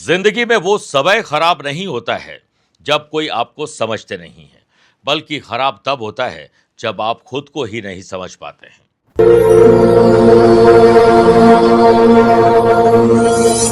जिंदगी में वो समय खराब नहीं होता है जब कोई आपको समझते नहीं है, बल्कि खराब तब होता है जब आप खुद को ही नहीं समझ पाते हैं।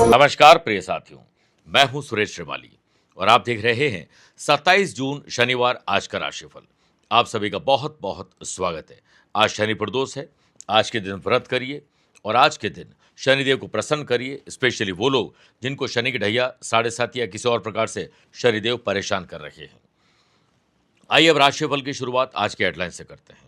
नमस्कार प्रिय साथियों, मैं हूं सुरेश श्रीमाली और आप देख रहे हैं 27 जून शनिवार आज का राशिफल। आप सभी का बहुत बहुत स्वागत है। आज शनि प्रदोष है। आज के दिन व्रत करिए और आज के दिन शनिदेव को प्रसन्न करिए, स्पेशली वो लोग जिनको शनि की ढैया 7.5 या किसी और प्रकार से शनिदेव परेशान कर रहे हैं। आइए अब राशिफल की शुरुआत आज के हेडलाइन से करते हैं।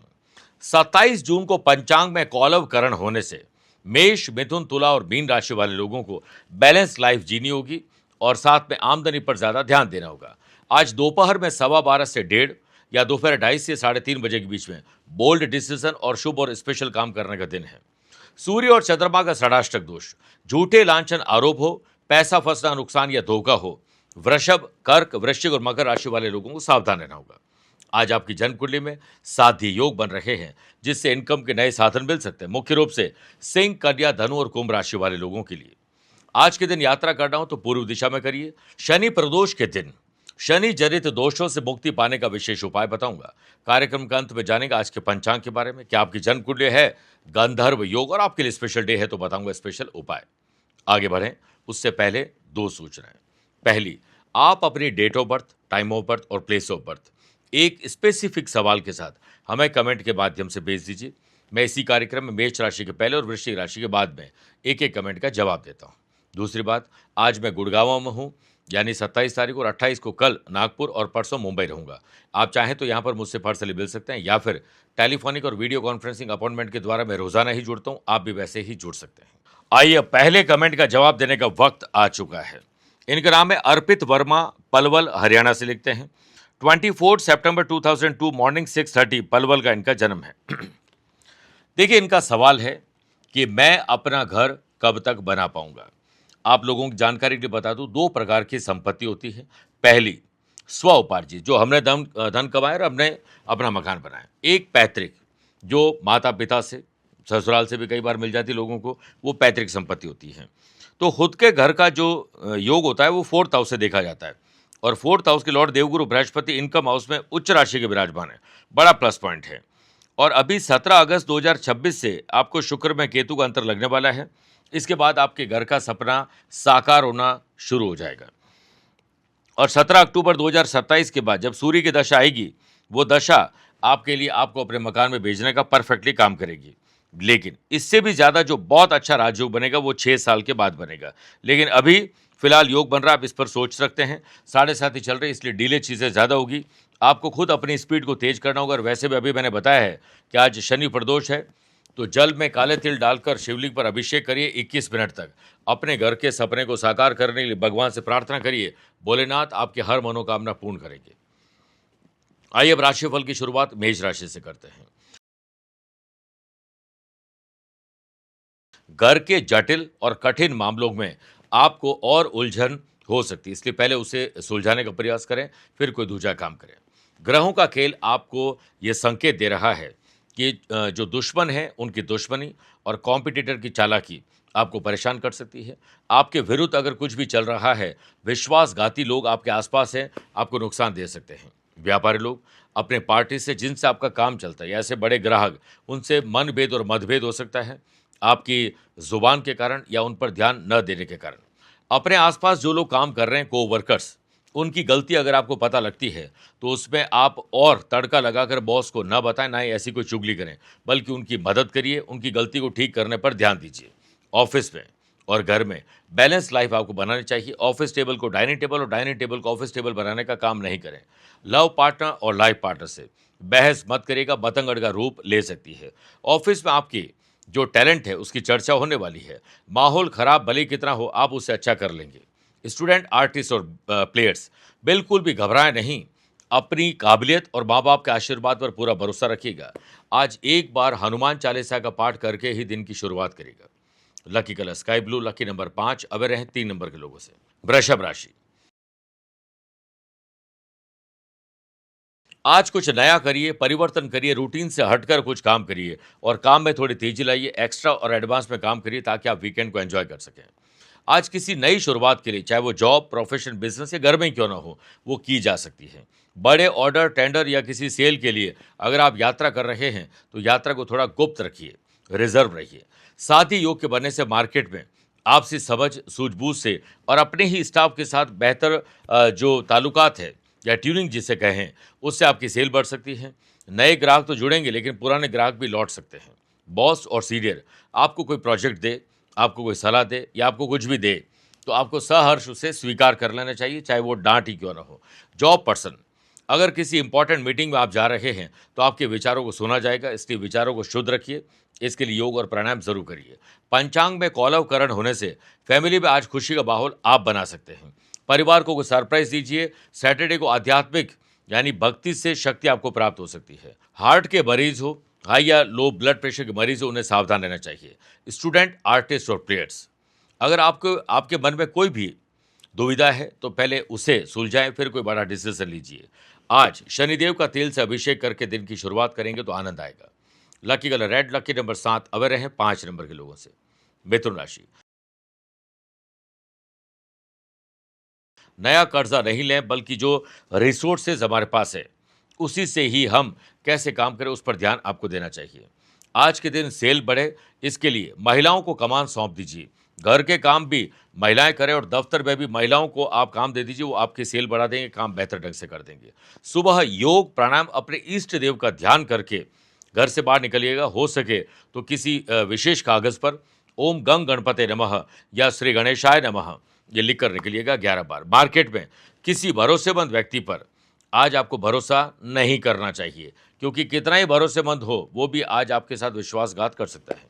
27 जून को पंचांग में कौलवकरण होने से मेष, मिथुन, तुला और मीन राशि वाले लोगों को बैलेंस लाइफ जीनी होगी और साथ में आमदनी पर ज्यादा ध्यान देना होगा। आज दोपहर में 12:15 से 1:30 या दोपहर 2:30 से 3:30 बजे के बीच में बोल्ड डिसीजन और शुभ और स्पेशल काम करने का दिन है। सूर्य और चंद्रमा का षडाष्टक दोष, झूठे लांछन आरोप हो, पैसा फंसना, नुकसान या धोखा हो। वृषभ, कर्क, वृश्चिक और मकर राशि वाले लोगों को सावधान रहना होगा। आज आपकी जन्म कुंडली में साध्य योग बन रहे हैं, जिससे इनकम के नए साधन मिल सकते हैं। मुख्य रूप से सिंह, कन्या, धनु और कुंभ राशि वाले लोगों के लिए आज के दिन यात्रा करना हो तो पूर्व दिशा में करिए। शनि प्रदोष के दिन शनि जनित दोषों से मुक्ति पाने का विशेष उपाय बताऊंगा। कार्यक्रम के अंत में जानेगा आज के पंचांग के बारे में। क्या आपकी जन्म कुंडली है गंधर्व योग और आपके लिए स्पेशल डे है तो बताऊंगा स्पेशल उपाय। आगे बढ़ें उससे पहले दो सूचनाएं। पहली, आप अपनी date of birth, time of birth और प्लेस ऑफ बर्थ एक स्पेसिफिक सवाल के साथ हमें कमेंट के माध्यम से भेज दीजिए। मैं इसी कार्यक्रम में मेष राशि के पहले और वृश्चिक राशि के बाद में एक एक कमेंट का जवाब देता हूं। दूसरी बात, आज मैं गुड़गांव में हूं, यानी 27 तारीख और 28 को कल नागपुर और परसों मुंबई रहूंगा। आप चाहें तो यहां पर मुझसे पर्सनली मिल सकते हैं या फिर टेलीफोनिक और वीडियो कॉन्फ्रेंसिंग अपॉइंटमेंट के द्वारा मैं रोजाना ही जुड़ता हूं। आप भी वैसे ही जुड़ सकते हैं। आइए पहले कमेंट का जवाब देने का वक्त आ चुका है। इनका नाम है अर्पित वर्मा, पलवल, हरियाणा से लिखते हैं। 24 सितंबर 2002 मॉर्निंग 6:30 पलवल का इनका जन्म है। देखिए, इनका सवाल है कि मैं अपना घर कब तक बना पाऊंगा। आप लोगों की जानकारी के लिए बता दूं, दो प्रकार की संपत्ति होती है। पहली, स्व उपार्जित, जो हमने धन कमाए और हमने अपना मकान बनाया। एक पैतृक, जो माता पिता से, ससुराल से भी कई बार मिल जाती लोगों को, वो पैतृक संपत्ति होती है। तो खुद के घर का जो योग होता है वो 4th हाउस से देखा जाता है और 4th हाउस के लॉर्ड देवगुरु बृहस्पति इनकम हाउस में उच्च राशि के विराजमान है। बड़ा प्लस पॉइंट है। और अभी 17 अगस्त 2026 से आपको शुक्र में केतु का अंतर लगने वाला है। इसके बाद आपके घर का सपना साकार होना शुरू हो जाएगा। और 17 अक्टूबर 2027 के बाद जब सूर्य की दशा आएगी, वो दशा आपके लिए आपको अपने मकान में भेजने का परफेक्टली काम करेगी। लेकिन इससे भी ज़्यादा जो बहुत अच्छा राजयोग बनेगा वो 6 साल के बाद बनेगा। लेकिन अभी फिलहाल योग बन रहा है, आप इस पर सोच सकते हैं। 7.5 ही चल रही, इसलिए डिले चीज़ें ज़्यादा होगी। आपको खुद अपनी स्पीड को तेज करना होगा। और वैसे भी अभी मैंने बताया है कि आज शनि प्रदोष है, तो जल में काले तिल डालकर शिवलिंग पर अभिषेक करिए 21 मिनट तक। अपने घर के सपने को साकार करने के लिए भगवान से प्रार्थना करिए, भोलेनाथ आपकी हर मनोकामना पूर्ण करेंगे। आइए अब राशिफल की शुरुआत मेष राशि से करते हैं। घर के जटिल और कठिन मामलों में आपको और उलझन हो सकती है, इसलिए पहले उसे सुलझाने का प्रयास करें, फिर कोई दूसरा काम करें। ग्रहों का खेल आपको ये संकेत दे रहा है कि जो दुश्मन है उनकी दुश्मनी और कॉम्पिटिटर की चालाकी आपको परेशान कर सकती है। आपके विरुद्ध अगर कुछ भी चल रहा है, विश्वासघाती लोग आपके आसपास हैं, आपको नुकसान दे सकते हैं। व्यापारी लोग, अपने पार्टी से जिनसे आपका काम चलता है, ऐसे बड़े ग्राहक, उनसे मनभेद और मतभेद हो सकता है आपकी जुबान के कारण या उन पर ध्यान न देने के कारण। अपने आसपास जो लोग काम कर रहे हैं, कोवर्कर्स, उनकी गलती अगर आपको पता लगती है तो उसमें आप और तड़का लगाकर बॉस को न बताएं, ना ही ऐसी कोई चुगली करें, बल्कि उनकी मदद करिए, उनकी गलती को ठीक करने पर ध्यान दीजिए। ऑफिस में और घर में बैलेंस लाइफ आपको बनानी चाहिए। ऑफिस टेबल को डाइनिंग टेबल और डाइनिंग टेबल को ऑफिस टेबल बनाने का काम नहीं करें। लव पार्टनर और लाइफ पार्टनर से बहस मत करिएगा, बतंगड़ का रूप ले सकती है। ऑफिस में आपकी जो टैलेंट है उसकी चर्चा होने वाली है। माहौल खराब भले कितना हो, आप उसे अच्छा कर लेंगे। स्टूडेंट, आर्टिस्ट और प्लेयर्स, बिल्कुल भी घबराएं नहीं। अपनी काबिलियत और माँ बाप के आशीर्वाद पर पूरा भरोसा रखिएगा। आज एक बार हनुमान चालीसा का पाठ करके ही दिन की शुरुआत करिएगा। Lucky colour sky blue, lucky number 5, away रहें 3 नंबर के लोगों से। वृषभ राशि, आज कुछ नया करिए, परिवर्तन करिए, रूटीन से हटकर कुछ काम करिए और काम में थोड़ी तेजी लाइए। एक्स्ट्रा और एडवांस में काम करिए ताकि आप वीकेंड को एंजॉय कर सकें। आज किसी नई शुरुआत के लिए, चाहे वो जॉब, प्रोफेशन, बिजनेस या घर में क्यों ना हो, वो की जा सकती है। बड़े ऑर्डर, टेंडर या किसी सेल के लिए अगर आप यात्रा कर रहे हैं, तो यात्रा को थोड़ा गुप्त रखिए, रिजर्व रहिए। साथ ही योग के बनने से मार्केट में आपसी समझ, सूझबूझ से और अपने ही स्टाफ के साथ बेहतर जो ताल्लुकात है या ट्यूनिंग जिसे कहें, उससे आपकी सेल बढ़ सकती है। नए ग्राहक तो जुड़ेंगे, लेकिन पुराने ग्राहक भी लौट सकते हैं। बॉस और सीनियर आपको कोई प्रोजेक्ट दे, आपको कोई सलाह दे या आपको कुछ भी दे, तो आपको सहर्ष उसे स्वीकार कर लेना चाहिए, चाहे वो डांट ही क्यों ना हो। जॉब पर्सन, अगर किसी इंपॉर्टेंट मीटिंग में आप जा रहे हैं, तो आपके विचारों को सुना जाएगा, इसलिए विचारों को शुद्ध रखिए। इसके लिए योग और प्राणायाम जरूर करिए। पंचांग में कौलवकरण होने से फैमिली में आज खुशी का माहौल आप बना सकते हैं। परिवार को कोई सरप्राइज दीजिए। सैटरडे को आध्यात्मिक यानी भक्ति से शक्ति आपको प्राप्त हो सकती है। हार्ट के मरीज हो, हाई या लो ब्लड प्रेशर के मरीज हो, उन्हें सावधान रहना चाहिए। स्टूडेंट, आर्टिस्ट और प्लेयर्स, अगर आपको आपके मन में कोई भी दुविधा है, तो पहले उसे सुलझाएं, फिर कोई बड़ा डिसीजन लीजिए। आज शनिदेव का तेल से अभिषेक करके दिन की शुरुआत करेंगे तो आनंद आएगा। Lucky colour red, lucky number 7, aware रहें 5 नंबर के लोगों से। मिथुन राशि, नया कर्जा नहीं लें, बल्कि जो रिसोर्सेज हमारे पास है, उसी से ही हम कैसे काम करें, उस पर ध्यान आपको देना चाहिए। आज के दिन सेल बढ़े, इसके लिए महिलाओं को कमान सौंप दीजिए। घर के काम भी महिलाएं करें और दफ्तर में भी महिलाओं को आप काम दे दीजिए, वो आपकी सेल बढ़ा देंगे, काम बेहतर ढंग से कर देंगे। सुबह योग, प्राणायाम, अपने इष्ट देव का ध्यान करके घर से बाहर निकलिएगा। हो सके तो किसी विशेष कागज पर ओम गंग गणपते नमः या श्री गणेशाय नमः ये लिख कर निकलिएगा 11 बार। मार्केट में किसी भरोसेमंद व्यक्ति पर आज आपको भरोसा नहीं करना चाहिए, क्योंकि कितना ही भरोसेमंद हो, वो भी आज आपके साथ विश्वासघात कर सकता है।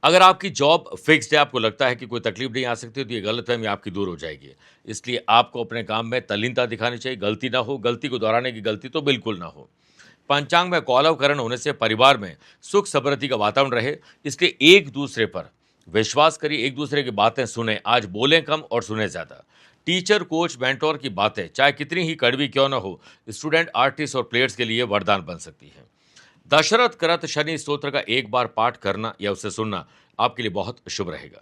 अगर आपकी जॉब फिक्स्ड है, आपको लगता है कि कोई तकलीफ नहीं आ सकती, तो ये गलतफहमी आपकी दूर हो जाएगी। इसलिए आपको अपने काम में तल्लीनता दिखानी चाहिए। गलती ना हो, गलती को दोहराने की गलती तो बिल्कुल ना हो। पंचांग में कौलवकरण होने से परिवार में सुख समृद्धि का वातावरण रहे, इसलिए एक दूसरे पर विश्वास करिए, एक दूसरे की बातें सुने। आज बोलें कम और सुने ज्यादा। टीचर, कोच, मेंटोर की बातें चाहे कितनी ही कड़वी क्यों न हो, स्टूडेंट, आर्टिस्ट और प्लेयर्स के लिए वरदान बन सकती है। दशरथ करत शनि स्तोत्र का एक बार पाठ करना या उसे सुनना आपके लिए बहुत शुभ रहेगा।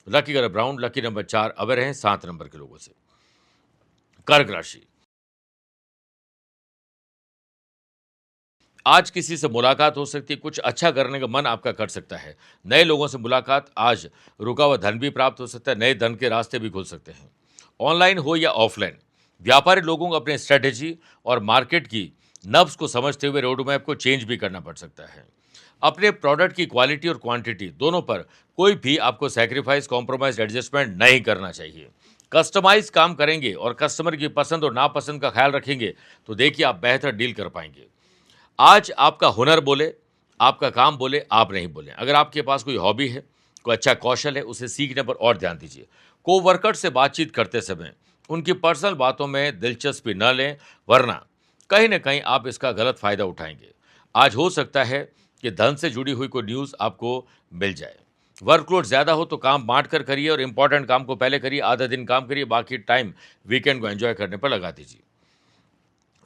Lucky colour brown, lucky number 4, aware हैं 7 नंबर के लोगों से। कर्क राशि, आज किसी से मुलाकात हो सकती है, कुछ अच्छा करने का मन आपका कर सकता है। नए लोगों से मुलाकात, आज रुका हुआ धन भी प्राप्त हो सकता है, नए धन के रास्ते भी खुल सकते हैं। ऑनलाइन हो या ऑफलाइन, व्यापारी लोगों को अपने स्ट्रेटेजी और मार्केट की नब्ज को समझते हुए रोड मैप को चेंज भी करना पड़ सकता है। अपने प्रोडक्ट की क्वालिटी और क्वांटिटी दोनों पर कोई भी आपको सैक्रिफाइस, कॉम्प्रोमाइज, एडजस्टमेंट नहीं करना चाहिए। कस्टमाइज काम करेंगे और कस्टमर की पसंद और नापसंद का ख्याल रखेंगे, तो देखिए आप बेहतर डील कर पाएंगे। आज आपका हुनर बोले, आपका काम बोले, आप नहीं बोलें। अगर आपके पास कोई हॉबी है, कोई अच्छा कौशल है, उसे सीखने पर और ध्यान दीजिए। कोवर्कर से बातचीत करते समय उनकी पर्सनल बातों में दिलचस्पी न लें, वरना कहीं न कहीं आप इसका गलत फायदा उठाएंगे। आज हो सकता है कि धन से जुड़ी हुई कोई न्यूज़ आपको मिल जाए। वर्कलोड ज़्यादा हो तो काम बांट कर करिए और इंपॉर्टेंट काम को पहले करिए, आधा दिन काम करिए, बाकी टाइम वीकेंड को एंजॉय करने पर लगा दीजिए।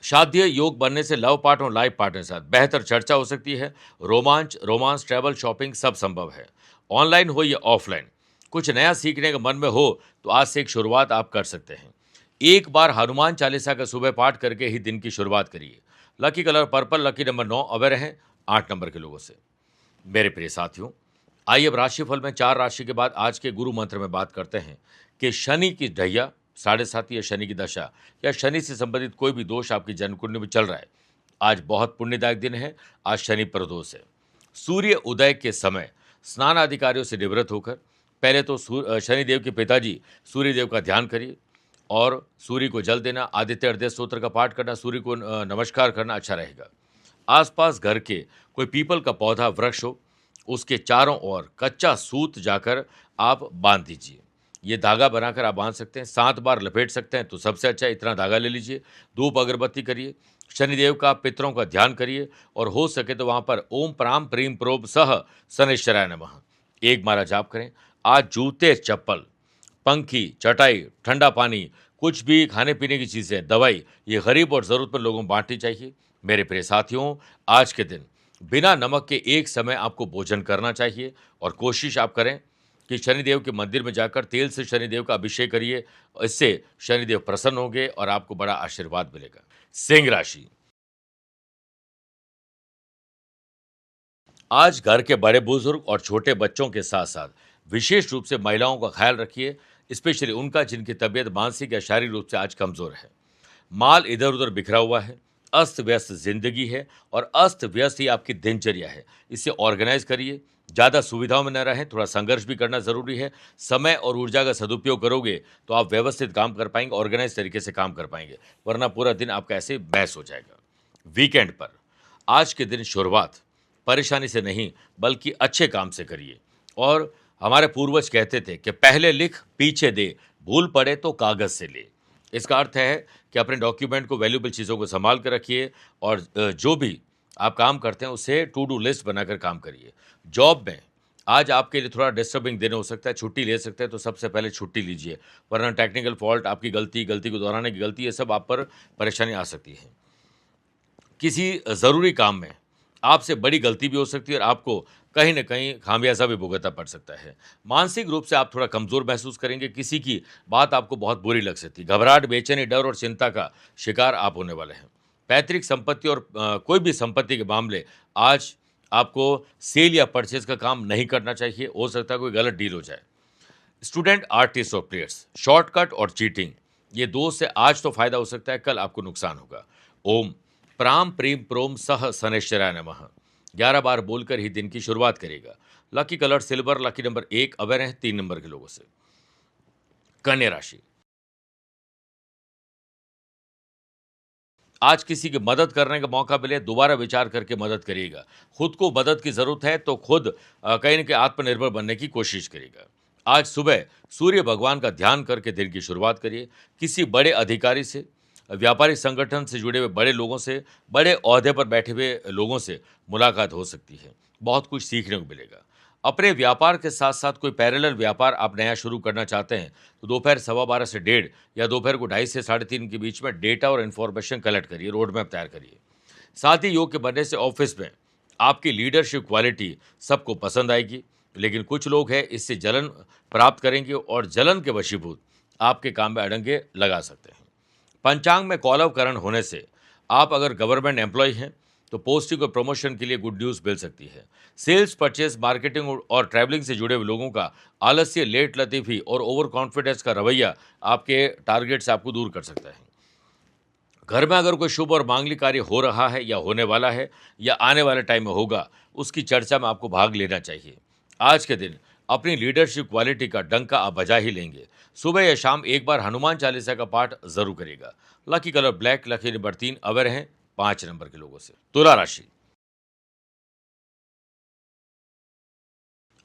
शादीय योग बनने से लव पार्टनर और लाइफ पार्टनर के साथ बेहतर चर्चा हो सकती है। रोमांस, ट्रैवल, शॉपिंग सब संभव है। ऑनलाइन हो या ऑफलाइन, कुछ नया सीखने का मन में हो तो आज से एक शुरुआत आप कर सकते हैं। एक बार हनुमान चालीसा का सुबह पाठ करके ही दिन की शुरुआत करिए। Lucky colour purple, lucky number 9, aware हैं 8 नंबर के लोगों से। मेरे प्रिय साथियों, आइए अब राशिफल में 4 राशि के बाद आज के गुरु मंत्र में बात करते हैं कि शनि की ढैया, 7.5 या शनि की दशा या शनि से संबंधित कोई भी दोष आपकी जन्म कुंडली में चल रहा है, आज बहुत पुण्यदायक दिन है। आज शनि प्रदोष है। सूर्य उदय के समय स्नान आदि कार्यों से निवृत्त होकर पहले तो शनिदेव के पिताजी सूर्यदेव का ध्यान करिए और सूर्य को जल देना, आदित्य हृदय स्तोत्र का पाठ करना, सूर्य को नमस्कार करना अच्छा रहेगा। आसपास घर के कोई पीपल का पौधा, वृक्ष हो, उसके चारों ओर कच्चा सूत जाकर आप बांध दीजिए। ये धागा बनाकर आप बांध सकते हैं, 7 बार लपेट सकते हैं तो सबसे अच्छा है, इतना धागा ले लीजिए। धूप अगरबत्ती करिए, शनिदेव का, पितरों का ध्यान करिए और हो सके तो वहाँ पर ओम प्राम प्रीम प्रोब सह शनिश्चराय नमः एक माला जाप करें। आज जूते, चप्पल, पंखी, चटाई, ठंडा पानी, कुछ भी खाने पीने की चीज़ें, दवाई, ये गरीब और ज़रूरतमंद लोगों को बांटनी चाहिए। मेरे प्रिय साथियों, आज के दिन बिना नमक के एक समय आपको भोजन करना चाहिए और कोशिश आप करें कि शनिदेव के मंदिर में जाकर तेल से शनिदेव का अभिषेक करिए। इससे शनिदेव प्रसन्न होंगे और आपको बड़ा आशीर्वाद मिलेगा। सिंह राशि, आज घर के बड़े बुजुर्ग और छोटे बच्चों के साथ साथ विशेष रूप से महिलाओं का ख्याल रखिए, स्पेशली उनका जिनकी तबीयत मानसिक या शारीरिक रूप से आज कमजोर है। माल इधर उधर बिखरा हुआ है, अस्त व्यस्त जिंदगी है और अस्त व्यस्त ही आपकी दिनचर्या है। इसे ऑर्गेनाइज करिए, ज़्यादा सुविधाओं में न रहें, थोड़ा संघर्ष भी करना जरूरी है। समय और ऊर्जा का सदुपयोग करोगे तो आप व्यवस्थित काम कर पाएंगे, ऑर्गेनाइज तरीके से काम कर पाएंगे, वरना पूरा दिन आपका ऐसे बहस हो जाएगा। वीकेंड पर आज के दिन शुरुआत परेशानी से नहीं बल्कि अच्छे काम से करिए। और हमारे पूर्वज कहते थे कि पहले लिख पीछे दे, भूल पड़े तो कागज से ले। इसका अर्थ है कि अपने डॉक्यूमेंट को, वैल्यूएबल चीज़ों को संभाल कर रखिए और जो भी आप काम करते हैं उसे टू डू लिस्ट बनाकर काम करिए। जॉब में आज आपके लिए थोड़ा डिस्टर्बिंग दिन हो सकता है, छुट्टी ले सकते हैं तो सबसे पहले छुट्टी लीजिए, वरना टेक्निकल फॉल्ट, आपकी गलती, गलती को दोहराने की गलती, ये सब आप पर परेशानी आ सकती है। किसी ज़रूरी काम में आपसे बड़ी गलती भी हो सकती है और आपको कहीं न कहीं खामियाज़ा भी भुगतना पड़ सकता है। मानसिक रूप से आप थोड़ा कमज़ोर महसूस करेंगे, किसी की बात आपको बहुत बुरी लग सकती है। घबराहट, बेचैनी, डर और चिंता का शिकार आप होने वाले हैं। पैतृक संपत्ति और कोई भी संपत्ति के मामले आज आपको सेल या परचेज़ का काम नहीं करना चाहिए, हो सकता है कोई गलत डील हो जाए। स्टूडेंट, आर्टिस्ट और प्लेयर्स, शॉर्टकट और चीटिंग, ये दो से आज तो फायदा हो सकता है, कल आपको नुकसान होगा। ओम प्राम प्रीम प्रोम सह शनैश्चराय नमः 11 बार बोलकर ही दिन की शुरुआत करेगा। Lucky colour silver, lucky number 1 aware है 3 नंबर के लोगों से। कन्या राशि, आज किसी की मदद करने का मौका मिले, दोबारा विचार करके मदद करिएगा। खुद को मदद की जरूरत है तो खुद कहीं न कहीं आत्मनिर्भर बनने की कोशिश करिएगा। आज सुबह सूर्य भगवान का ध्यान करके दिन की शुरुआत करिए। किसी बड़े अधिकारी से, व्यापारिक संगठन से जुड़े हुए बड़े लोगों से, बड़े ओहदे पर बैठे हुए लोगों से मुलाकात हो सकती है। बहुत कुछ सीखने को मिलेगा। अपने व्यापार के साथ साथ कोई पैरेलल व्यापार आप नया शुरू करना चाहते हैं तो दोपहर 12:15 से 1:30 या दोपहर को 2:30 से 3:30 के बीच में डेटा और इन्फॉर्मेशन कलेक्ट करिए, रोड मैप तैयार करिए। साथ ही योग के बनने से ऑफिस में आपकी लीडरशिप क्वालिटी सबको पसंद आएगी, लेकिन कुछ लोग हैं इससे जलन प्राप्त करेंगे और जलन के वशीभूत आपके काम में अड़ंगे लगा सकते हैं। पंचांग में कौलवकरण होने से आप अगर गवर्नमेंट एम्प्लॉय हैं तो पोस्टिंग और प्रमोशन के लिए गुड न्यूज़ मिल सकती है। सेल्स, परचेज, मार्केटिंग और ट्रैवलिंग से जुड़े हुए लोगों का आलस्य, लेट लतीफ़ी और ओवर कॉन्फिडेंस का रवैया आपके टारगेट से आपको दूर कर सकता है। घर में अगर कोई शुभ और मांगलिक कार्य हो रहा है या होने वाला है या आने वाले टाइम में होगा, उसकी चर्चा में आपको भाग लेना चाहिए। आज के दिन अपनी लीडरशिप क्वालिटी का डंका आप बजा ही लेंगे। सुबह या शाम एक बार हनुमान चालीसा का पाठ जरूर करेगा। Lucky colour black, lucky number 3 aware हैं 5 नंबर के लोगों से। तुला राशि,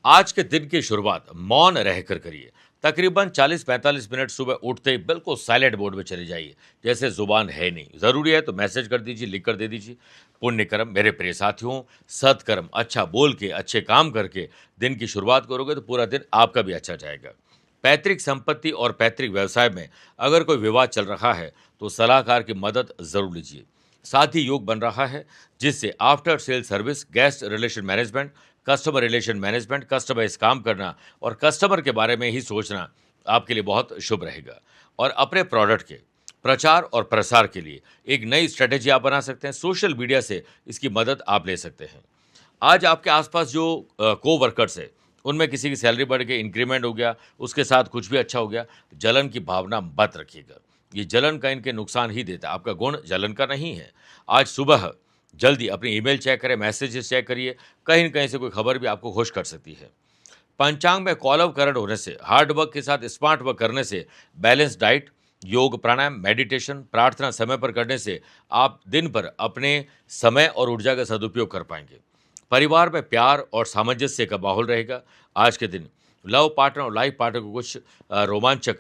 आज के दिन की शुरुआत मौन रहकर करिए। तकरीबन 40-45 मिनट सुबह उठते ही बिल्कुल साइलेंट मोड में चले जाइए, जैसे जुबान है नहीं। जरूरी है तो मैसेज कर दीजिए, लिख कर दे दीजिए। पुण्य कर्म, मेरे प्रिय साथियों, सत्कर्म, अच्छा बोल के, अच्छे काम करके दिन की शुरुआत करोगे तो पूरा दिन आपका भी अच्छा जाएगा। पैतृक संपत्ति और पैतृक व्यवसाय में अगर कोई विवाद चल रहा है तो सलाहकार की मदद जरूर लीजिए। साथ ही योग बन रहा है जिससे after sale service, guest relation management, customer relation management, customise काम करना और कस्टमर के बारे में ही सोचना आपके लिए बहुत शुभ रहेगा। और अपने प्रोडक्ट के प्रचार और प्रसार के लिए एक नई स्ट्रेटेजी आप बना सकते हैं। सोशल मीडिया से इसकी मदद आप ले सकते हैं। आज आपके आसपास जो को वर्कर्स है उनमें किसी की सैलरी बढ़ गई, इंक्रीमेंट हो गया, उसके साथ कुछ भी अच्छा हो गया, जलन की भावना मत रखिएगा। ये जलन का इनके नुकसान ही देता है, आपका गुण जलन का नहीं है। आज सुबह जल्दी अपनी ईमेल चेक करें, मैसेजेस चेक करिए, कहीं न कहीं से कोई खबर भी आपको खुश कर सकती है। पंचांग में कौलवकरण होने से, हार्ड वर्क के साथ स्मार्ट वर्क करने से, बैलेंस डाइट, योग, प्राणायाम, मेडिटेशन, प्रार्थना समय पर करने से आप दिन भर अपने समय और ऊर्जा का सदुपयोग कर पाएंगे। परिवार में प्यार और सामंजस्य का माहौल रहेगा। आज के दिन लव पार्टनर और लाइफ पार्टनर को कुछ रोमांचक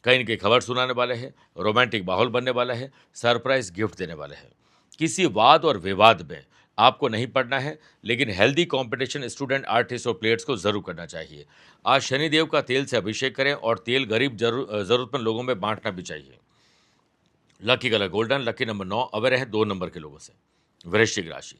कहीं न कहीं खबर सुनाने वाले हैं, रोमांटिक माहौल बनने वाला है, सरप्राइज गिफ्ट देने वाले हैं। किसी वाद और विवाद में आपको नहीं पड़ना है, लेकिन हेल्दी कंपटीशन स्टूडेंट, आर्टिस्ट और प्लेयर्स को जरूर करना चाहिए। आज शनिदेव का तेल से अभिषेक करें और तेल गरीब जरूरतमंद लोगों में बांटना भी चाहिए। Lucky colour golden, lucky number 9 aware है 2 नंबर के लोगों से। वृश्चिक राशि,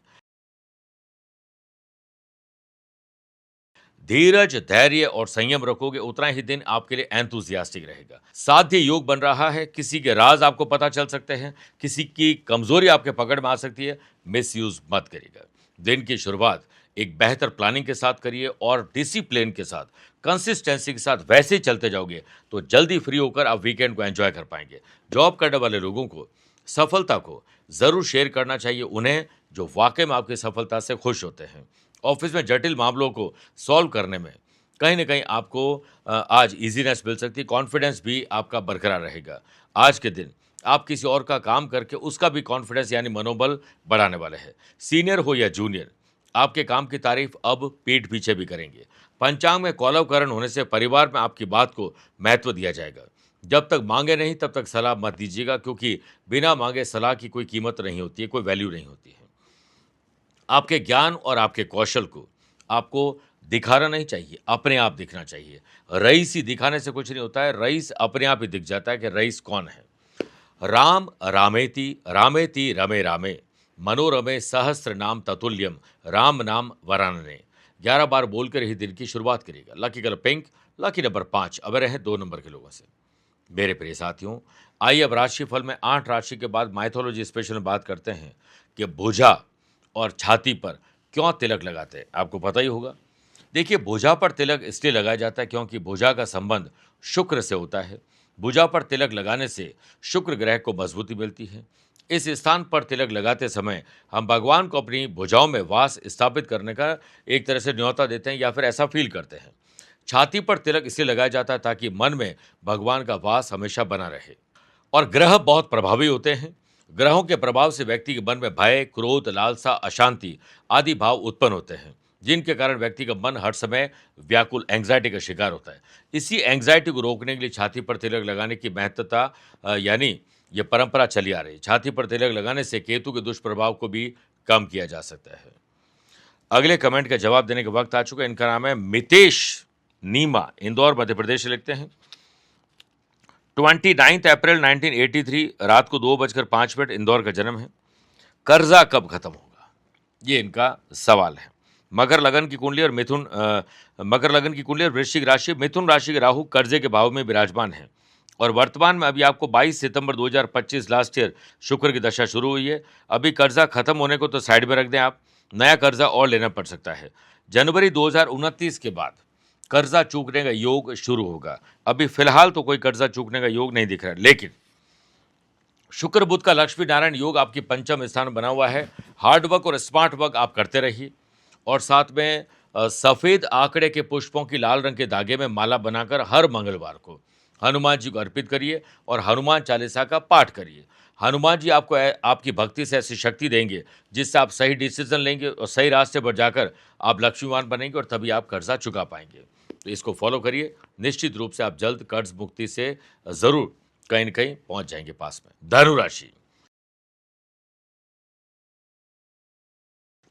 धीरज, धैर्य और संयम रखोगे उतना ही दिन आपके लिए एंथुसियास्टिक रहेगा। साध्य योग बन रहा है, किसी के राज आपको पता चल सकते हैं, किसी की कमजोरी आपके पकड़ में आ सकती है, मिसयूज मत करिएगा। दिन की शुरुआत एक बेहतर प्लानिंग के साथ करिए और डिसिप्लिन के साथ, कंसिस्टेंसी के साथ वैसे ही चलते जाओगे तो जल्दी फ्री होकर आप वीकेंड को एंजॉय कर पाएंगे। जॉब करने वाले लोगों को सफलता को जरूर शेयर करना चाहिए उन्हें, जो वाकई में आपकी सफलता से खुश होते हैं। ऑफिस में जटिल मामलों को सॉल्व करने में कहीं न कहीं आपको आज ईज़ीनेस मिल सकती है, कॉन्फिडेंस भी आपका बरकरार रहेगा। आज के दिन आप किसी और का काम करके उसका भी कॉन्फिडेंस यानी मनोबल बढ़ाने वाले हैं। सीनियर हो या जूनियर, आपके काम की तारीफ अब पीठ पीछे भी करेंगे। पंचांग में कौलवकरण होने से परिवार में आपकी बात को महत्व दिया जाएगा। जब तक माँगे नहीं तब तक सलाह मत दीजिएगा, क्योंकि बिना माँगे सलाह की कोई कीमत नहीं होती है, कोई वैल्यू नहीं होती है। आपके ज्ञान और आपके कौशल को आपको दिखाना नहीं चाहिए, अपने आप दिखना चाहिए। रईसी दिखाने से कुछ नहीं होता है, रईस अपने आप ही दिख जाता है कि रईस कौन है। राम रामेति रामेति रमे रामे, मनोरमे सहस्त्र नाम ततुल्यम, राम नाम वरानने। 11 बार बोलकर ही दिन की शुरुआत करिएगा। Lucky colour pink, lucky number 5, अब रहे 2 नंबर के लोगों से। मेरे प्रिय साथियों, आइए अब राशिफल में 8 राशि के बाद माइथोलॉजी स्पेशल में बात करते हैं कि भुजा और छाती पर क्यों तिलक लगाते हैं। आपको पता ही होगा। देखिए, भुजा पर तिलक इसलिए लगाया जाता है क्योंकि भुजा का संबंध शुक्र से होता है। भुजा पर तिलक लगाने से शुक्र ग्रह को मजबूती मिलती है। इस स्थान पर तिलक लगाते समय हम भगवान को अपनी भुजाओं में वास स्थापित करने का एक तरह से न्योता देते हैं या फिर ऐसा फील करते हैं। छाती पर तिलक इसलिए लगाया जाता है ताकि मन में भगवान का वास हमेशा बना रहे। और ग्रह बहुत प्रभावी होते हैं। ग्रहों के प्रभाव से व्यक्ति के मन में भय, क्रोध, लालसा, अशांति आदि भाव उत्पन्न होते हैं, जिनके कारण व्यक्ति का मन हर समय व्याकुल एंग्जाइटी का शिकार होता है। इसी एंग्जाइटी को रोकने के लिए छाती पर तिलक लगाने की महत्वता यानी ये परंपरा चली आ रही है। छाती पर तिलक लगाने से केतु के दुष्प्रभाव को भी कम किया जा सकता है। अगले कमेंट का जवाब देने का वक्त आ चुका है। इनका नाम है मितेश नीमा, इंदौर मध्य प्रदेश से लिखते हैं। 29 अप्रैल 1983 रात को 2:05 इंदौर का जन्म है। कर्जा कब खत्म होगा, ये इनका सवाल है। मकर लगन की कुंडली और मकर लगन की कुंडली और वृश्चिक राशि, मिथुन राशि के राहु कर्जे के भाव में विराजमान है और वर्तमान में अभी आपको 22 सितंबर 2025 लास्ट ईयर शुक्र की दशा शुरू हुई है। अभी कर्जा खत्म होने को तो साइड में रख दें, आप नया कर्जा और लेना पड़ सकता है। जनवरी 2029 के बाद कर्जा चूकने का योग शुरू होगा। अभी फिलहाल तो कोई कर्जा चूकने का योग नहीं दिख रहा है, लेकिन शुक्र बुध का लक्ष्मी नारायण योग आपकी पंचम स्थान बना हुआ है। हार्ड वर्क और स्मार्ट वर्क आप करते रहिए और साथ में सफ़ेद आंकड़े के पुष्पों की लाल रंग के धागे में माला बनाकर हर मंगलवार को हनुमान जी को अर्पित करिए और हनुमान चालीसा का पाठ करिए। हनुमान जी आपको आपकी भक्ति से ऐसी शक्ति देंगे जिससे आप सही डिसीजन लेंगे और सही रास्ते पर जाकर आप लक्ष्मीवान बनेंगे और तभी आप कर्जा चुका पाएंगे। तो इसको फॉलो करिए, निश्चित रूप से आप जल्द कर्ज मुक्ति से ज़रूर कहीं न कहीं पहुंच जाएंगे पास में। धनु राशि,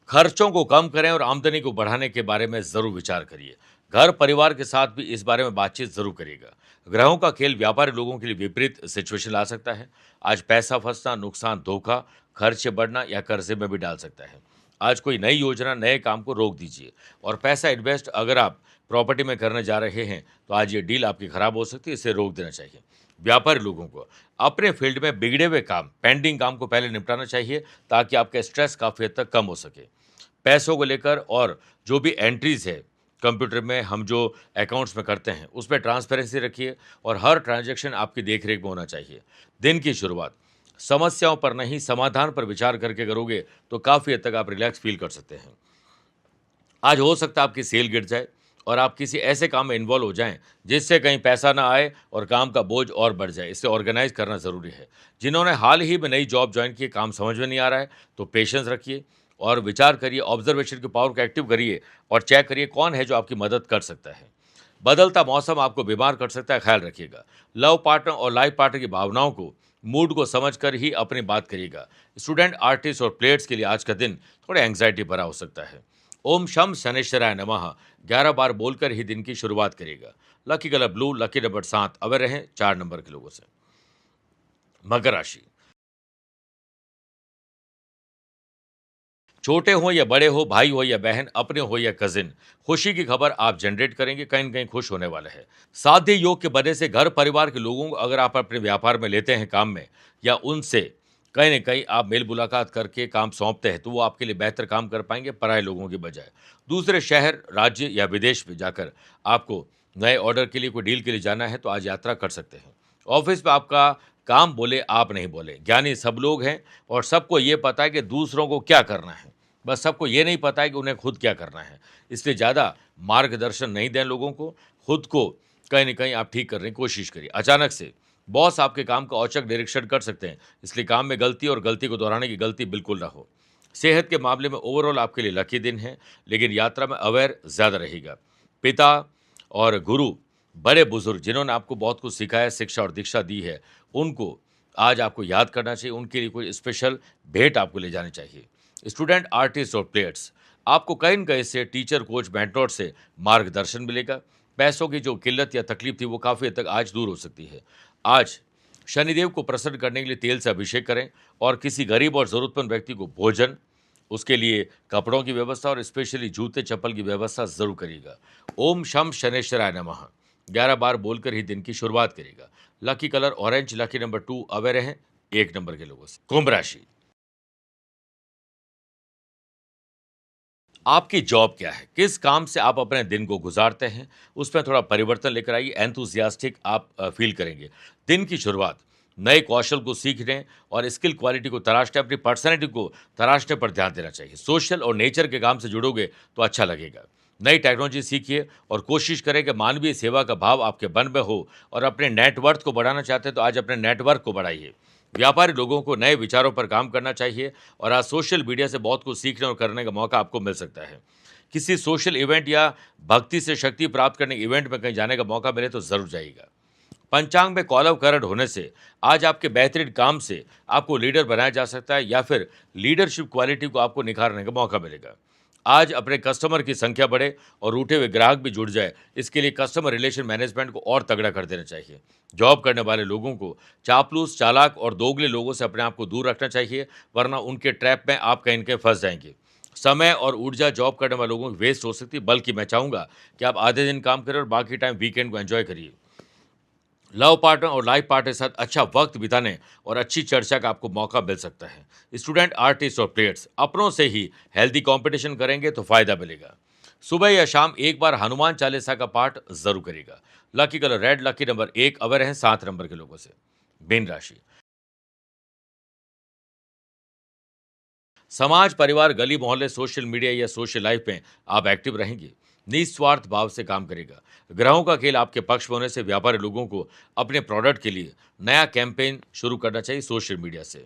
खर्चों को कम करें और आमदनी को बढ़ाने के बारे में जरूर विचार करिए। घर परिवार के साथ भी इस बारे में बातचीत जरूर करिएगा। ग्रहों का खेल व्यापारी लोगों के लिए विपरीत सिचुएशन ला सकता है। आज पैसा फंसना, नुकसान, धोखा, खर्चे बढ़ना या कर्जे में भी डाल सकता है। आज कोई नई योजना, नए काम को रोक दीजिए और पैसा इन्वेस्ट अगर आप प्रॉपर्टी में करने जा रहे हैं तो आज ये डील आपकी खराब हो सकती है, इसे रोक देना चाहिए। व्यापारी लोगों को अपने फील्ड में बिगड़े हुए काम, पेंडिंग काम को पहले निपटाना चाहिए ताकि आपका स्ट्रेस काफ़ी हद तक कम हो सके। पैसों को लेकर और जो भी एंट्रीज है कंप्यूटर में हम जो अकाउंट्स में करते हैं उसमें ट्रांसपेरेंसी रखिए और हर ट्रांजैक्शन आपकी देखरेख में होना चाहिए। दिन की शुरुआत समस्याओं पर नहीं, समाधान पर विचार करके करोगे तो काफ़ी हद तक आप रिलैक्स फील कर सकते हैं। आज हो सकता है आपकी सेल गिर जाए और आप किसी ऐसे काम में इन्वॉल्व हो जाएं जिससे कहीं पैसा ना आए और काम का बोझ और बढ़ जाए। इसे ऑर्गेनाइज करना ज़रूरी है। जिन्होंने हाल ही में नई जॉब ज्वाइन की, काम समझ में नहीं आ रहा है तो पेशेंस रखिए और विचार करिए, ऑब्जर्वेशन की पावर को एक्टिव करिए और चेक करिए कौन है जो आपकी मदद कर सकता है। बदलता मौसम आपको बीमार कर सकता है, ख्याल रखिएगा। लव पार्टनर और लाइफ पार्टनर की भावनाओं को, मूड को समझकर ही अपनी बात करिएगा। स्टूडेंट, आर्टिस्ट और प्लेयर्स के लिए आज का दिन थोड़ा एंग्जाइटी भरा हो सकता है। ओम शम शनेश्वराय नमः 11 बार बोलकर ही दिन की शुरुआत करिएगा। Lucky colour blue, lucky number 7, away रहें 4 नंबर के लोगों से। मकर राशि, छोटे हो या बड़े हो, भाई हो या बहन, अपने हो या कजिन, खुशी की खबर आप जनरेट करेंगे, कहीं न कहीं खुश होने वाले हैं। साध्य योग के बनने से घर परिवार के लोगों को अगर आप अपने व्यापार में लेते हैं काम में या उनसे कहीं न कहीं आप मेल मुलाकात करके काम सौंपते हैं, तो वो आपके लिए बेहतर काम कर पाएँगे पराए लोगों की बजाय। दूसरे शहर, राज्य या विदेश में जाकर आपको नए ऑर्डर के लिए, कोई डील के लिए जाना है, तो आज यात्रा कर सकते हैं। ऑफ़िस में आपका काम बोले, आप नहीं बोले। ज्ञानी सब लोग हैं और सबको ये पता है कि दूसरों को क्या करना है। बस सबको ये नहीं पता है कि उन्हें खुद क्या करना है। इसलिए ज़्यादा मार्गदर्शन नहीं दें लोगों को, खुद को कहीं न कहीं आप ठीक करने की कोशिश करिए। अचानक से बॉस आपके काम का औचक निरीक्षण कर सकते हैं, इसलिए काम में गलती और गलती को दोहराने की गलती बिल्कुल ना हो। सेहत के मामले में ओवरऑल आपके लिए लकी दिन है, लेकिन यात्रा में अवेयर ज़्यादा रहेगा। पिता और गुरु, बड़े-बुज़ुर्ग जिन्होंने आपको बहुत कुछ सिखाया, शिक्षा और दीक्षा दी है, उनको आज आपको याद करना चाहिए, उनके लिए कोई स्पेशल भेंट आपको ले जानी चाहिए। स्टूडेंट, आर्टिस्ट और प्लेयर्स, आपको कहीं न कहीं से टीचर, कोच, मेंटर से मार्गदर्शन मिलेगा। पैसों की जो किल्लत या तकलीफ थी, वो काफ़ी हद तक आज दूर हो सकती है। आज शनिदेव को प्रसन्न करने के लिए तेल से अभिषेक करें और किसी गरीब और ज़रूरतमंद व्यक्ति को भोजन, उसके लिए कपड़ों की व्यवस्था और स्पेशली जूते-चप्पल की व्यवस्था ज़रूर करिएगा। ओम शम शनैश्चराय नमः 11 बार बोलकर ही दिन की शुरुआत करिएगा। Lucky colour orange, lucky number 2 aware रहें 1 नंबर के लोगों से। कुंभ राशि, आपकी जॉब क्या है? किस काम से आप अपने दिन को गुज़ारते हैं? उसमें थोड़ा परिवर्तन लेकर आइए, एंथुसियास्टिक आप फ़ील करेंगे। दिन की शुरुआत नए कौशल को सीखने और स्किल क्वालिटी को तराशने, अपनी पर्सनैलिटी को तराशने पर ध्यान देना चाहिए। सोशल और नेचर के काम से जुड़ोगे तो अच्छा लगेगा। नई टेक्नोलॉजी सीखिए और कोशिश करें कि मानवीय सेवा का भाव आपके मन में हो और अपने नेटवर्थ को बढ़ाना चाहते हैं तो आज अपने नेटवर्क को बढ़ाइए। व्यापारी लोगों को नए विचारों पर काम करना चाहिए और आज सोशल मीडिया से बहुत कुछ सीखने और करने का मौका आपको मिल सकता है। किसी सोशल इवेंट या भक्ति से शक्ति प्राप्त करने के इवेंट में कहीं जाने का मौका मिले तो ज़रूर जाइएगा। पंचांग में कॉलव करंट होने से आज आपके बेहतरीन काम से आपको लीडर बनाया जा सकता है या फिर लीडरशिप क्वालिटी को आपको निखारने का मौका मिलेगा। आज अपने कस्टमर की संख्या बढ़े और रूठे हुए ग्राहक भी जुड़ जाए, इसके लिए कस्टमर रिलेशन मैनेजमेंट को और तगड़ा कर देना चाहिए। जॉब करने वाले लोगों को चापलूस, चालाक और दोगले लोगों से अपने आप को दूर रखना चाहिए, वरना उनके ट्रैप में आप कहीं न कहीं फंस जाएंगे। समय और ऊर्जा जॉब करने वाले लोगों की वेस्ट हो सकती है, बल्कि मैं चाहूँगा कि आप आधे दिन काम करें और बाकी टाइम वीकेंड को एंजॉय करिए। लव पार्टनर और लाइफ पार्टनर के साथ अच्छा वक्त बिताने और अच्छी चर्चा का आपको मौका मिल सकता है। स्टूडेंट, आर्टिस्ट और प्लेयर्स अपनों से ही हेल्दी कंपटीशन करेंगे तो फायदा मिलेगा। सुबह या शाम एक बार हनुमान चालीसा का पाठ जरूर करेगा। Lucky colour red, lucky number 1 अवर है 7 नंबर के लोगों से। मीन राशि, समाज, परिवार, गली मोहल्ले, सोशल मीडिया या सोशल लाइफ में आप एक्टिव रहेंगे। निस्वार्थ भाव से काम करेगा। ग्रहों का खेल आपके पक्ष में होने से व्यापारी लोगों को अपने प्रोडक्ट के लिए नया कैंपेन शुरू करना चाहिए सोशल मीडिया से।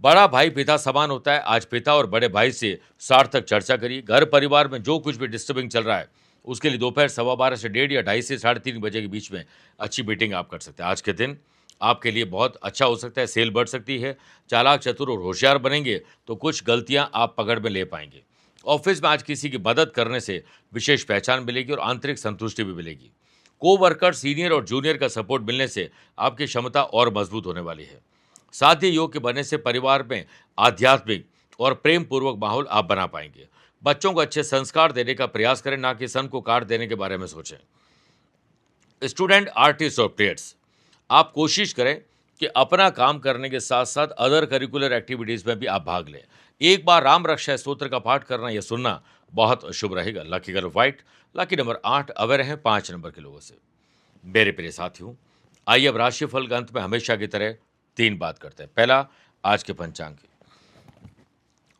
बड़ा भाई पिता समान होता है। आज पिता और बड़े भाई से सार्थक चर्चा करिए। घर परिवार में जो कुछ भी डिस्टर्बिंग चल रहा है उसके लिए दोपहर 12:15 से 1:30 या 2:30 से 3:30 बजे के बीच में अच्छी मीटिंग आप कर सकते हैं। आज के दिन आपके लिए बहुत अच्छा हो सकता है, सेल बढ़ सकती है। चालाक, चतुर और होशियार बनेंगे तो कुछ गलतियां आप पकड़ में ले पाएंगे। ऑफिस में आज किसी की मदद करने से विशेष पहचान मिलेगी और आंतरिक संतुष्टि भी मिलेगी। को वर्कर, सीनियर और जूनियर का सपोर्ट मिलने से आपकी क्षमता और मजबूत होने वाली है। साथ ही योग के बनने से परिवार में आध्यात्मिक और प्रेम पूर्वक माहौल आप बना पाएंगे। बच्चों को अच्छे संस्कार देने का प्रयास करें, ना कि सन को काट देने के बारे में सोचें। स्टूडेंट, आर्टिस्ट और प्लेयर्स, आप कोशिश करें कि अपना काम करने के साथ साथ अदर करिकुलर एक्टिविटीज में भी आप भाग लें। एक बार राम रक्षा स्तोत्र का पाठ करना या सुनना बहुत शुभ रहेगा। Lucky colour white, lucky number 8 aware हैं 5 नंबर के लोगों से। मेरे प्रिय साथियों, आइए अब राशिफल के अंत में हमेशा की तरह 3 बात करते हैं। पहला, आज के पंचांग की।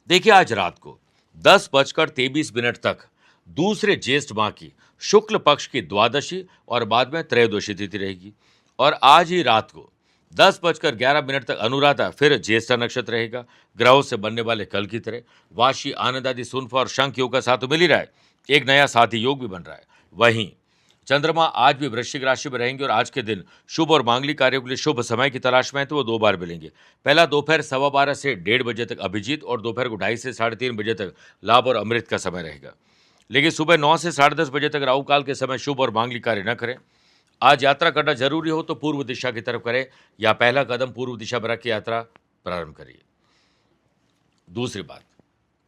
देखिए, आज रात को 10:23 तक दूसरे ज्येष्ठ माह की शुक्ल पक्ष की द्वादशी और बाद में त्रयोदशी तिथि रहेगी और आज ही रात को 10:11 तक अनुराधा फिर ज्येष्ठा नक्षत्र रहेगा। ग्रहों से बनने वाले कल की तरह वाशी, आनंद आदि, सुनफा और शंख योग का साथ तो मिल ही रहा है, एक नया साथी योग भी बन रहा है। वहीं चंद्रमा आज भी वृश्चिक राशि में रहेंगे और आज के दिन शुभ और मांगलिक कार्यों के लिए शुभ समय की तलाश में है तो वो 2 बार मिलेंगे। पहला दोपहर 12:15 से 1:30 बजे तक अभिजीत और दोपहर को 2:30 से 3:30 बजे तक लाभ और अमृत का समय रहेगा। लेकिन सुबह 9 से 10:30 बजे तक राहु काल के समय शुभ और मांगलिक कार्य न करें। आज यात्रा करना जरूरी हो तो पूर्व दिशा की तरफ करें या पहला कदम पूर्व दिशा में रख के यात्रा प्रारंभ करिए। दूसरी बात,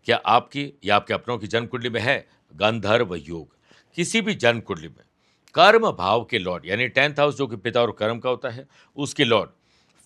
क्या आपकी या आपके अपनों की जन्म कुंडली में है गंधर्व योग? किसी भी जन्म कुंडली में कर्म भाव के लॉर्ड यानी 10th हाउस जो कि पिता और कर्म का होता है, उसके लॉर्ड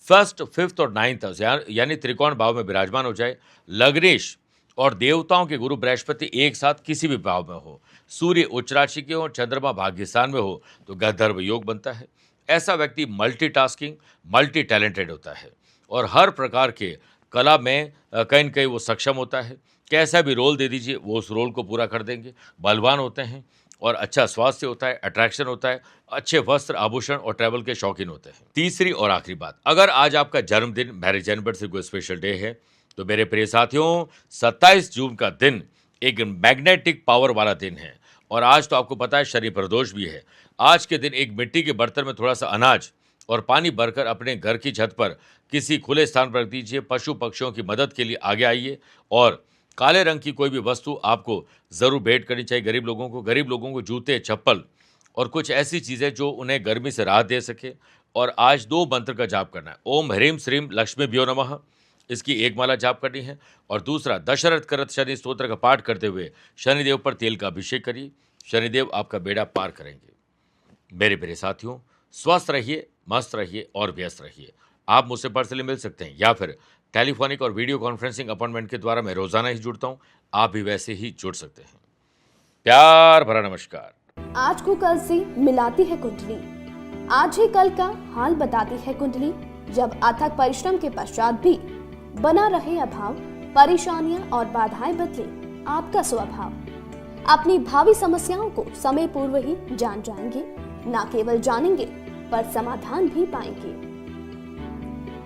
1st, 5th और 9th हाउस यानी त्रिकोण भाव में विराजमान हो जाए, लग्नेश और देवताओं के गुरु बृहस्पति एक साथ किसी भी भाव में हो, सूर्य उच्च राशि के हो, चंद्रमा भाग्य स्थान में हो, तो गंधर्व योग बनता है। ऐसा व्यक्ति मल्टीटास्किंग, मल्टी टैलेंटेड होता है और हर प्रकार के कला में कहीं न कहीं वो सक्षम होता है। कैसा भी रोल दे दीजिए, वो उस रोल को पूरा कर देंगे। बलवान होते हैं और अच्छा स्वास्थ्य होता है, अट्रैक्शन होता है, अच्छे वस्त्र, आभूषण और ट्रैवल के शौकीन होते हैं। तीसरी और आखिरी बात, अगर आज आपका जन्मदिन मैरिज एनिवर्सरी कोई स्पेशल डे है, तो मेरे प्रिय साथियों 27 जून का दिन एक मैग्नेटिक पावर वाला दिन है और आज तो आपको पता है शनि प्रदोष भी है। आज के दिन एक मिट्टी के बर्तन में थोड़ा सा अनाज और पानी भरकर अपने घर की छत पर किसी खुले स्थान पर रख दीजिए। पशु पक्षियों की मदद के लिए आगे आइए और काले रंग की कोई भी वस्तु आपको ज़रूर भेंट करनी चाहिए गरीब लोगों को। गरीब लोगों को जूते, चप्पल और कुछ ऐसी चीज़ें जो उन्हें गर्मी से राहत दे सके। और आज 2 मंत्र का जाप करना है। ओम ह्रीं श्रीं लक्ष्मीभ्यो नमः, इसकी एक माला जाप करनी है और दूसरा दशरथ करत शनि स्तोत्र का पाठ करते हुए शनिदेव पर तेल का अभिषेक करिए। शनिदेव आपका बेड़ा पार करेंगे। मेरे प्रिय साथियों, स्वस्थ रहिए, मस्त रहिए और व्यस्त रहिए। आप मुझसे पर्सनली मिल सकते हैं या फिर टेलीफोनिक और वीडियो कॉन्फ्रेंसिंग अपॉइंटमेंट के द्वारा मैं रोजाना ही जुड़ता हूं। आप भी वैसे ही जुड़ सकते हैं। प्यार भरा नमस्कार। आज को कल से मिलाती है कुंडली, आज ही कल का हाल बताती है कुंडली। जब अथक परिश्रम के पश्चात भी बना रहे अभाव, परेशानियां और बाधाएं बदले आपका स्वभाव, अपनी भावी समस्याओं को समय पूर्व ही जान जाएंगे। न केवल जानेंगे पर समाधान भी पाएंगे।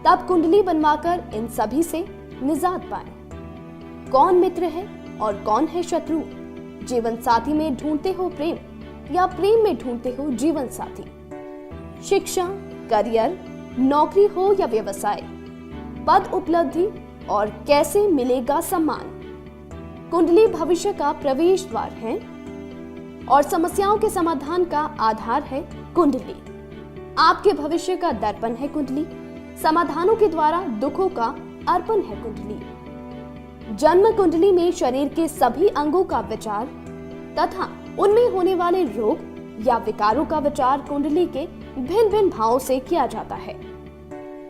तब कुंडली बनवाकर इन सभी से निजात पाएं। कौन मित्र है और कौन है शत्रु? जीवन साथी में ढूंढते हो प्रेम या प्रेम में ढूंढते हो जीवन साथी? शिक्षा, करियर, नौकरी हो या व्यवसाय, पद उपलब्धि और कैसे मिलेगा सम्मान? कुंडली भविष्य का प्रवेश द्वार है और समस्याओं के समाधान का आधार है कुंडली। आपके भविष्य का दर्पण है कुंडली, समाधानों के द्वारा दुखों का अर्पण है कुंडली। जन्म कुंडली में शरीर के सभी अंगों का विचार तथा उनमें होने वाले रोग या विकारों का विचार कुंडली के भिन्न भिन्न भावों से किया जाता है।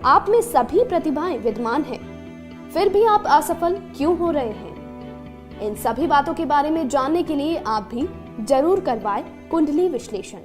आप में सभी प्रतिभाएं विद्यमान हैं, फिर भी आप असफल क्यों हो रहे हैं? इन सभी बातों के बारे में जानने के लिए आप भी जरूर करवाएं कुंडली विश्लेषण।